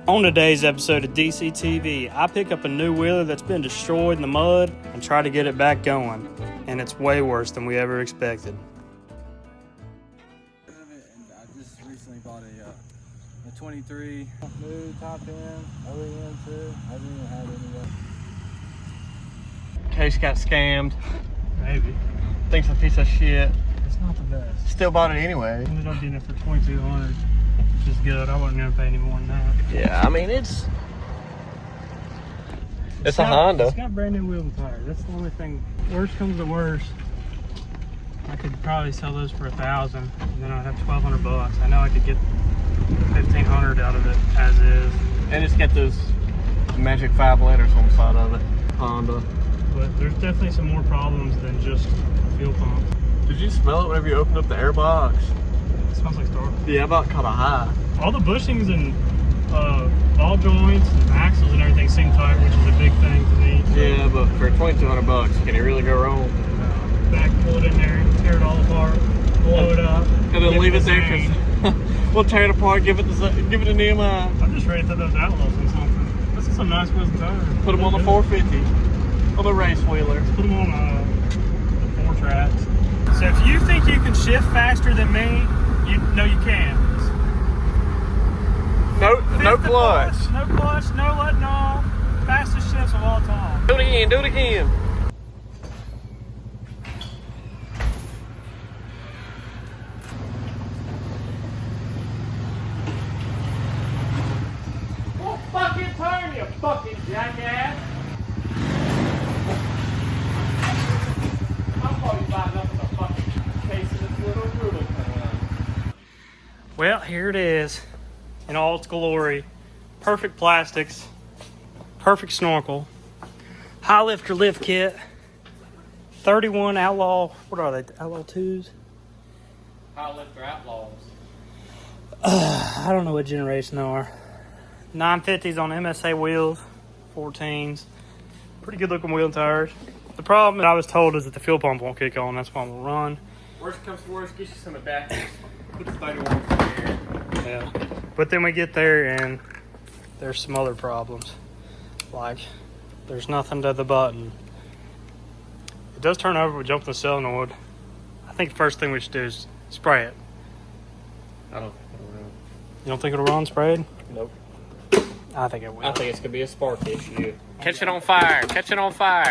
On today's episode of DCTV, I pick up a new wheeler that's been destroyed in the mud and try to get it back going. And it's way worse than we ever expected. I just recently bought a 23 new top end, OEM too. I haven't even had any yet. Case got scammed. Maybe. Thinks a piece of shit. It's not the best. Still bought it anyway. Ended up getting it for $2,200, which is good. I wasn't going to pay any more than that. Yeah, I mean it's a Honda. It's got brand new wheels and tires. That's the only thing. Worst comes to worst, I could probably sell those for $1,000, and then I'd have $1,200. I know I could get $1,500 out of it as is. And it's got those magic 5 letters on the side of it. Honda. But there's definitely some more problems than just fuel pump. Did you smell it whenever you opened up the air box? It smells like Starbucks. Yeah, I about caught a high. All the bushings and ball joints and axles and everything seem tight, which is a big thing to me. So, Yeah, but for $2,200, can you really go wrong? back, pull it in there, tear it all apart, blow it up, And then leave it there Zane. because we'll tear it apart, give it a Nehemiah. I'm just ready to throw those outlaws on something. This is some nice wheels and tires. Put them on the 450, on the race wheeler. Put them on the 4 tracks. So if you think you can shift faster than me, you know you can. No clutch. No clutch, no letting off. Fastest shifts of all time. Do it again. Well, fucking turn, you fucking jackass. I'm probably buying up with a fucking case of this little ruler coming out. Well, here it is in all its glory. Perfect plastics, perfect snorkel, high lifter lift kit, 31 Outlaw, what are they, Outlaw 2s? High lifter outlaws. I don't know what generation they are. 950s on MSA wheels, 14s. Pretty good looking wheel and tires. The problem that I was told is that the fuel pump won't kick on, that's why I'm gonna run. Worst comes to worst, get you some back. Put the 31 in here. Yeah. But then we get there and there's some other problems. Like, there's nothing to the button. It does turn over, we jump the solenoid. I think the first thing we should do is spray it. I don't think it'll run. You don't think it'll run sprayed? Nope. I think it will. I think it's gonna be a spark issue. Catch it on fire. Catch it on fire.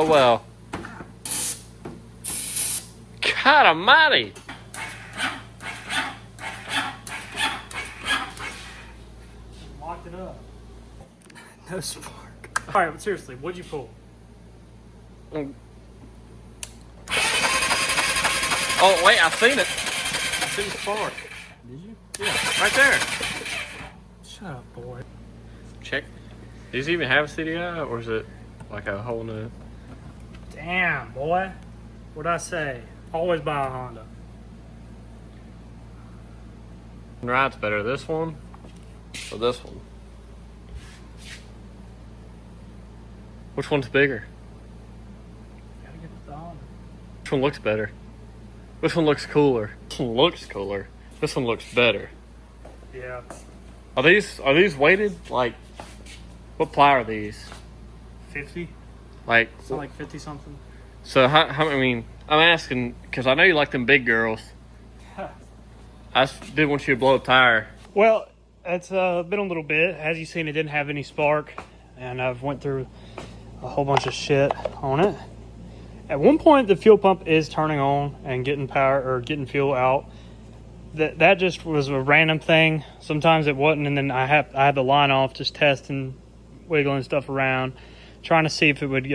Well. God almighty. Locked it up. No spark. All right, but seriously, what'd you pull? Oh wait, I seen it. I seen the spark. Did you? Yeah, right there. Shut up, boy. Check. Does he even have a CDI, or is it like a whole new? Damn, boy. What'd I say? Always buy a Honda. Ride's better, this one or this one? Which one's bigger? Gotta get the Honda. Which one looks better? Which one looks cooler? This one looks cooler. This one looks better. Yeah. Are these weighted? Like, what ply are these? 50? Like, It's not like 50 something. so how I mean, I'm asking because I know you like them big girls. I just didn't want you to blow a tire. Well, it's been a little bit. As you seen, it didn't have any spark, and I've went through a whole bunch of shit on it. At one point, the fuel pump is turning on and getting power or getting fuel out. That just was a random thing. Sometimes it wasn't, and then I had the line off, just testing, wiggling stuff around, trying to see if it would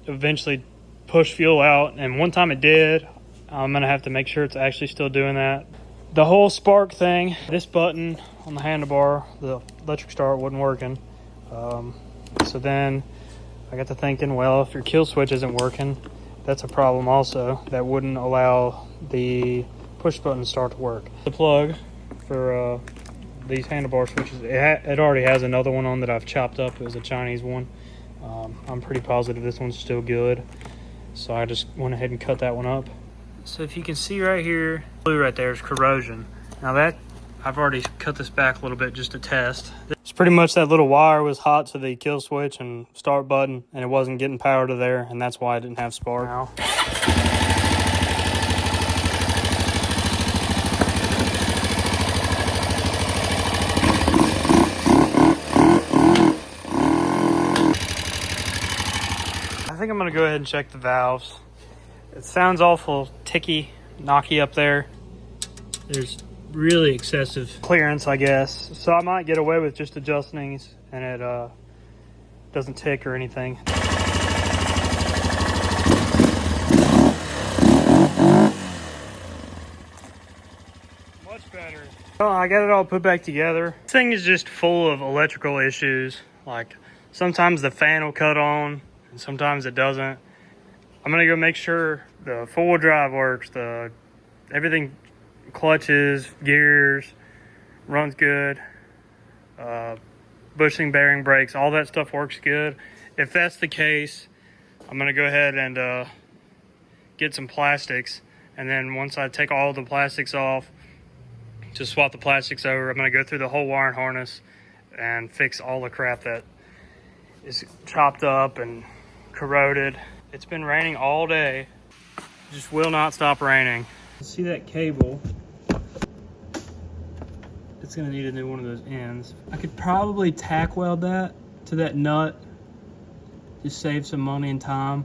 eventually push fuel out. And one time it did. I'm gonna have to make sure it's actually still doing that. The whole spark thing, this button on the handlebar, the electric start wasn't working. So then I got to thinking, well, if your kill switch isn't working, that's a problem also. That wouldn't allow the push button to start to work. The plug for these handlebar switches. It already has another one on that I've chopped up. It was a Chinese one. I'm pretty positive this one's still good. So I just went ahead and cut that one up. So if you can see right here, blue right there is corrosion. Now that, I've already cut this back a little bit just to test. It's pretty much that little wire was hot to the kill switch and start button, and it wasn't getting power to there, and that's why I didn't have spark. Now, I think I'm gonna go ahead and check the valves. It sounds awful ticky, knocky up there. There's really excessive clearance, I guess. So I might get away with just adjusting these and it doesn't tick or anything. Much better. Well, I got it all put back together. This thing is just full of electrical issues. Like sometimes the fan will cut on and sometimes it doesn't. I'm gonna go make sure the four-wheel drive works, everything, clutches, gears, runs good, bushing, bearing, brakes, all that stuff works good. If that's the case, I'm gonna go ahead and get some plastics, and then once I take all the plastics off, to swap the plastics over, I'm gonna go through the whole wiring harness and fix all the crap that is chopped up and corroded. It's been raining all day. It just will not stop raining. See that cable? It's gonna need a new one of those ends. I could probably tack weld that to that nut. Just save some money and time.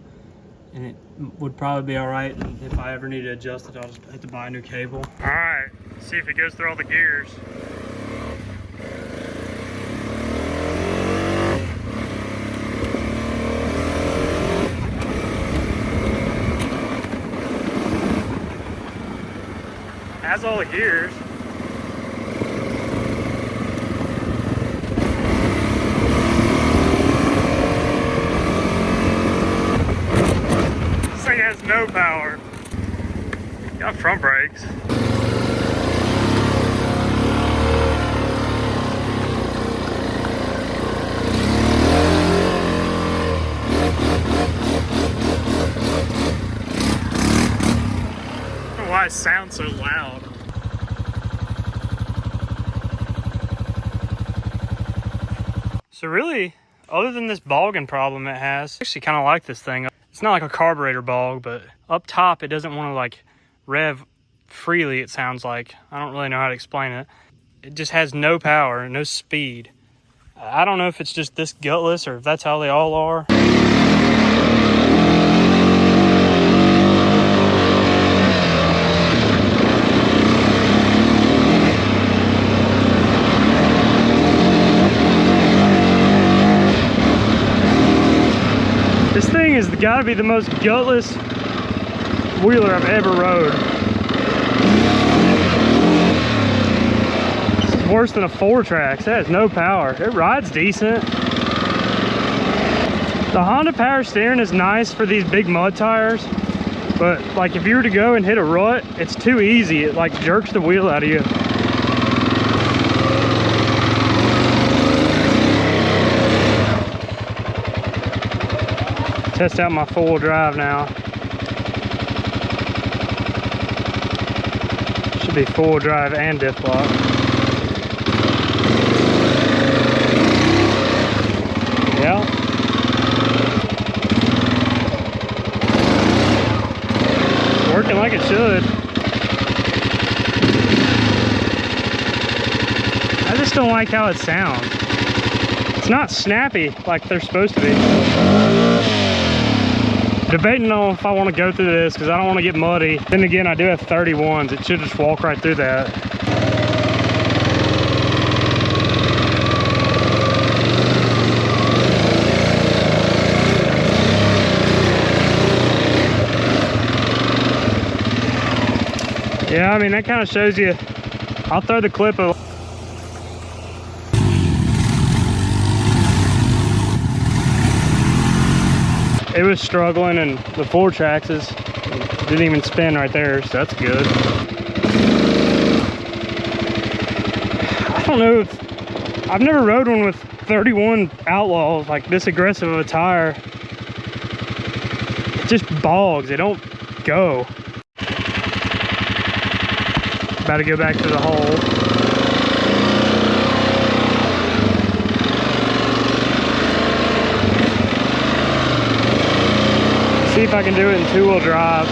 And it would probably be all right. And if I ever need to adjust it, I'll just have to buy a new cable. All right, see if it goes through all the gears. Has all the gears. This thing has no power. Got front brakes. I don't know why it sounds so loud. So really, other than this bogging problem it has, I actually kind of like this thing. It's not like a carburetor bog, but up top it doesn't want to like rev freely, it sounds like. I don't really know how to explain it. It just has no power, no speed. I don't know if it's just this gutless or if that's how they all are. This thing has got to be the most gutless wheeler I've ever rode. This is worse than a 4-track. It has no power. It rides decent. The Honda power steering is nice for these big mud tires, but like if you were to go and hit a rut, it's too easy. It like jerks the wheel out of you. Test out my 4-wheel drive now. Should be 4-wheel drive and diff lock. Yeah. It's working like it should. I just don't like how it sounds. It's not snappy like they're supposed to be. Debating on if I want to go through this because I don't want to get muddy. Then again, I do have 31s. It should just walk right through that. Yeah, I mean, that kind of shows you. I'll throw the clip of. It was struggling, and the 4-tracks didn't even spin right there, so that's good. I don't don't know if, I've never rode one with 31 Outlaws, like this aggressive of a tire. It just bogs, it don't go. About to go back to the hole. See if I can do it in two-wheel drive.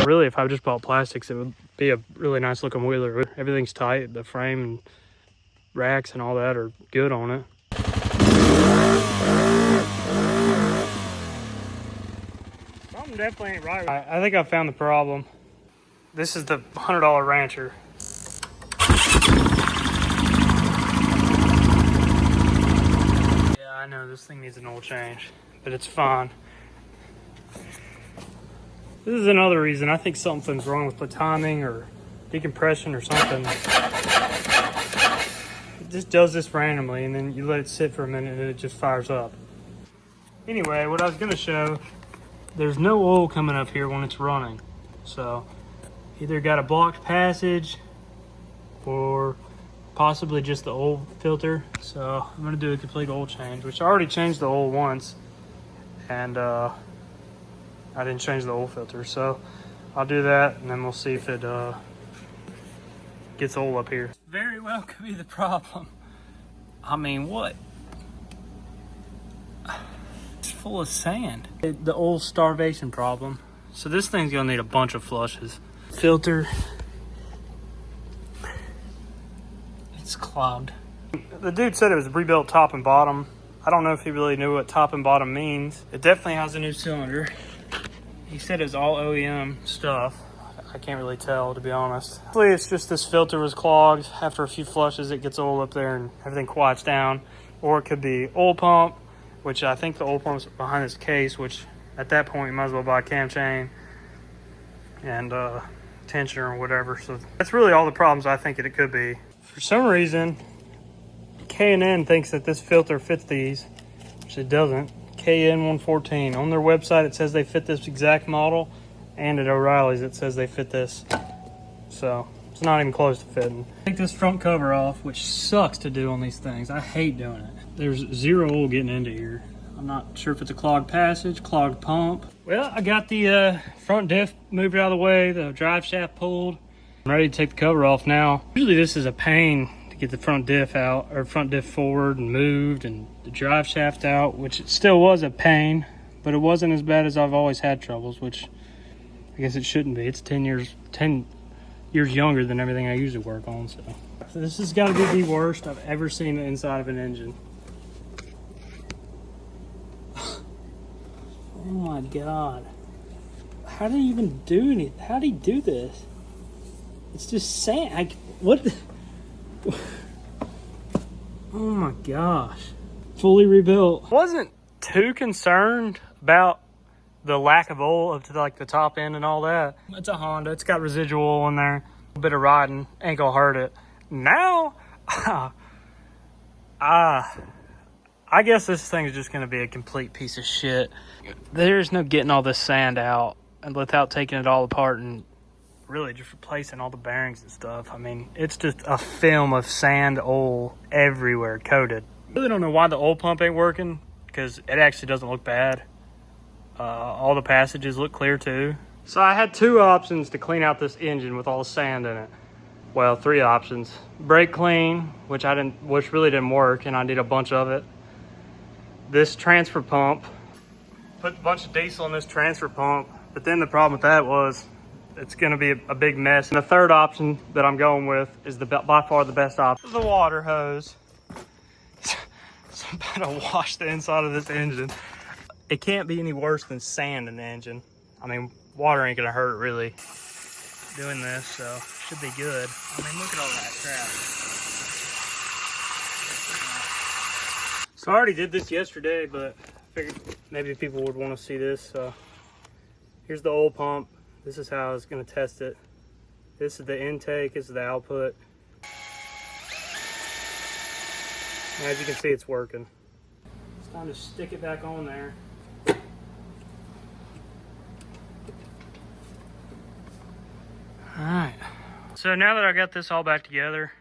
Really, if I just bought plastics, it would be a really nice looking wheeler. Everything's tight, the frame and racks and all that are good on it. Something definitely ain't right. I think I found the problem. This is the $100 Rancher. Yeah, I know this thing needs an oil change, but it's fine. This is another reason I think something's wrong with the timing or decompression or something. It just does this randomly and then you let it sit for a minute and it just fires up. Anyway, what I was gonna show, there's no oil coming up here when it's running. So either got a blocked passage or possibly just the oil filter. So I'm gonna do a complete oil change, which I already changed the oil once and I didn't change the oil filter, so I'll do that and then we'll see if it gets oil up here. Very well could be the problem. I mean, what? It's full of sand. The oil starvation problem. So this thing's gonna need a bunch of flushes. Filter, it's clogged. The dude said it was rebuilt top and bottom. I don't know if he really knew what top and bottom means. It definitely has a new cylinder. He said it's all OEM stuff. I can't really tell, to be honest. Hopefully it's just this filter was clogged. After a few flushes, it gets oil up there and everything quiets down. Or it could be oil pump, which I think the oil pump's behind this case, which at that point you might as well buy a cam chain and tensioner or whatever. So that's really all the problems I think it could be. For some reason, K&N thinks that this filter fits these, which it doesn't. KN114. On their website, it says they fit this exact model, and at O'Reilly's, it says they fit this. So it's not even close to fitting. Take this front cover off, which sucks to do on these things. I hate doing it. There's zero oil getting into here. I'm not sure if it's a clogged passage, clogged pump. Well, I got the front diff moved out of the way, the drive shaft pulled. I'm ready to take the cover off now. Usually this is a pain to get the front diff out, or front diff forward and moved, and the drive shaft out, which it still was a pain, but it wasn't as bad as I've always had troubles, which I guess it shouldn't be. It's 10 years younger than everything I usually work on. So this has got to be the worst I've ever seen the inside of an engine. Oh my God. How did he even do anything? How did he do this? It's just sand. What? Oh my gosh. Fully rebuilt. Wasn't too concerned about the lack of oil up to like the top end and all that. It's a Honda. It's got residual oil in there. A bit of riding. Ain't gonna hurt it. Now, I guess this thing is just gonna be a complete piece of shit. There's no getting all this sand out and without taking it all apart and really just replacing all the bearings and stuff. I mean, it's just a film of sand oil everywhere, coated. I really don't know why the oil pump ain't working, because it actually doesn't look bad. All the passages look clear too. So I had two options to clean out this engine with all the sand in it. Well, three options. Brake clean, which really didn't work, and I need a bunch of it. This transfer pump, put a bunch of diesel in this transfer pump, but then the problem with that was it's gonna be a big mess. And the third option that I'm going with is by far the best option. The water hose. So I'm about to wash the inside of this engine. It can't be any worse than sand in the engine. I mean, water ain't gonna hurt really doing this, so should be good. I mean, look at all that crap. So I already did this yesterday, but I figured maybe people would want to see this. Here's the oil pump. This is how I was gonna test it. This is the intake, this is the output. As you can see, it's working. It's time to stick it back on there. Alright, so now that I got this all back together,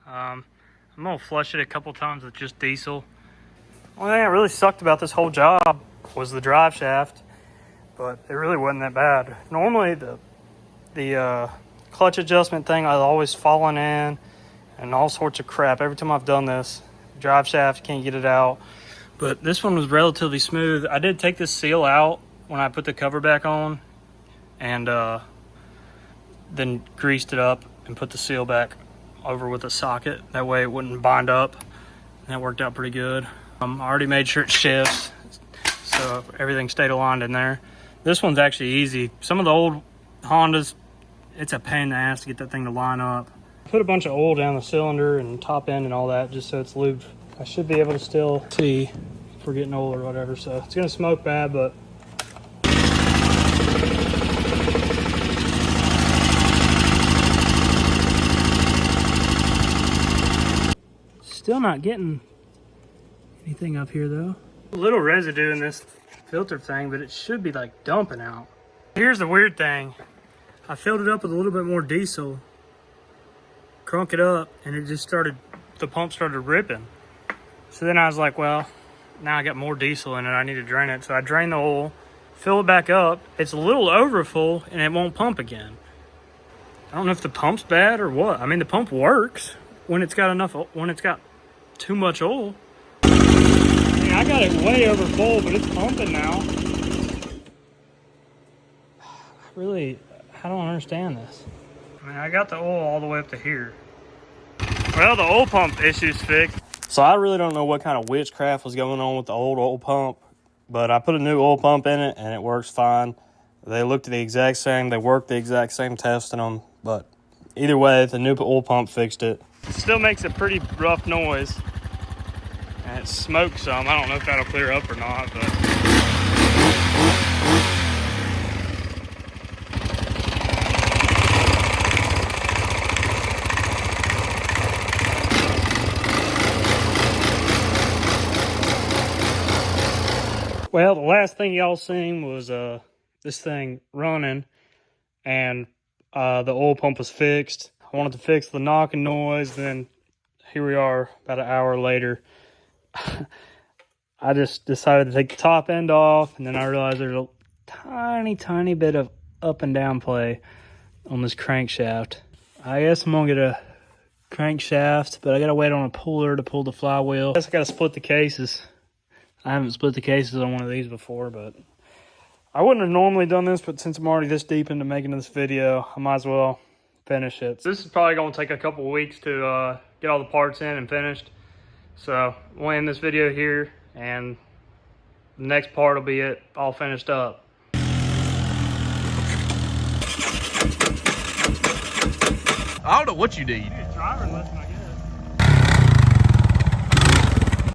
I'm gonna flush it a couple times with just diesel. Only thing that really sucked about this whole job was the drive shaft, but it really wasn't that bad. Normally the clutch adjustment thing I've always fallen in and all sorts of crap. Every time I've done this, drive shaft, can't get it out. But this one was relatively smooth. I did take this seal out when I put the cover back on, and then greased it up and put the seal back over with a socket. That way it wouldn't bind up. And that worked out pretty good. I already made sure it shifts, so everything stayed aligned in there. This one's actually easy. Some of the old Hondas, it's a pain in the ass to get that thing to line up. Put a bunch of oil down the cylinder and top end and all that just so it's lubed. I should be able to still see if we're getting oil or whatever. So it's gonna smoke bad, but still not getting anything up here though. A little residue in this filter thing, but it should be like dumping out. Here's the weird thing. I filled it up with a little bit more diesel, crunk it up, and it just started, the pump started ripping. So then I was like, well, now I got more diesel in it, I need to drain it. So I drained the oil, fill it back up. It's a little over full and it won't pump again. I don't know if the pump's bad or what. I mean, the pump works when it's got enough, when it's got too much oil. I mean, I got it way over full, but it's pumping now. I don't understand this. I mean, I got the oil all the way up to here. Well, the oil pump issue's fixed. So I really don't know what kind of witchcraft was going on with the old oil pump, but I put a new oil pump in it and it works fine. They looked the exact same, they worked the exact same testing them, but either way, the new oil pump fixed it. It still makes a pretty rough noise, and it smokes some. I don't know if that'll clear up or not, but well, the last thing y'all seen was this thing running, and the oil pump was fixed. I wanted to fix the knocking noise, then here we are about an hour later. I just decided to take the top end off, and then I realized there's a tiny bit of up and down play on this crankshaft. I guess I'm gonna get a crankshaft, but I gotta wait on a puller to pull the flywheel. I guess I gotta split the cases. I haven't split the cases on one of these before, but I wouldn't have normally done this, but since I'm already this deep into making this video, I might as well finish it. This is probably going to take a couple weeks to get all the parts in and finished. So we'll end this video here, and the next part will be it all finished up. I don't know what you need. Driver lesson, I guess.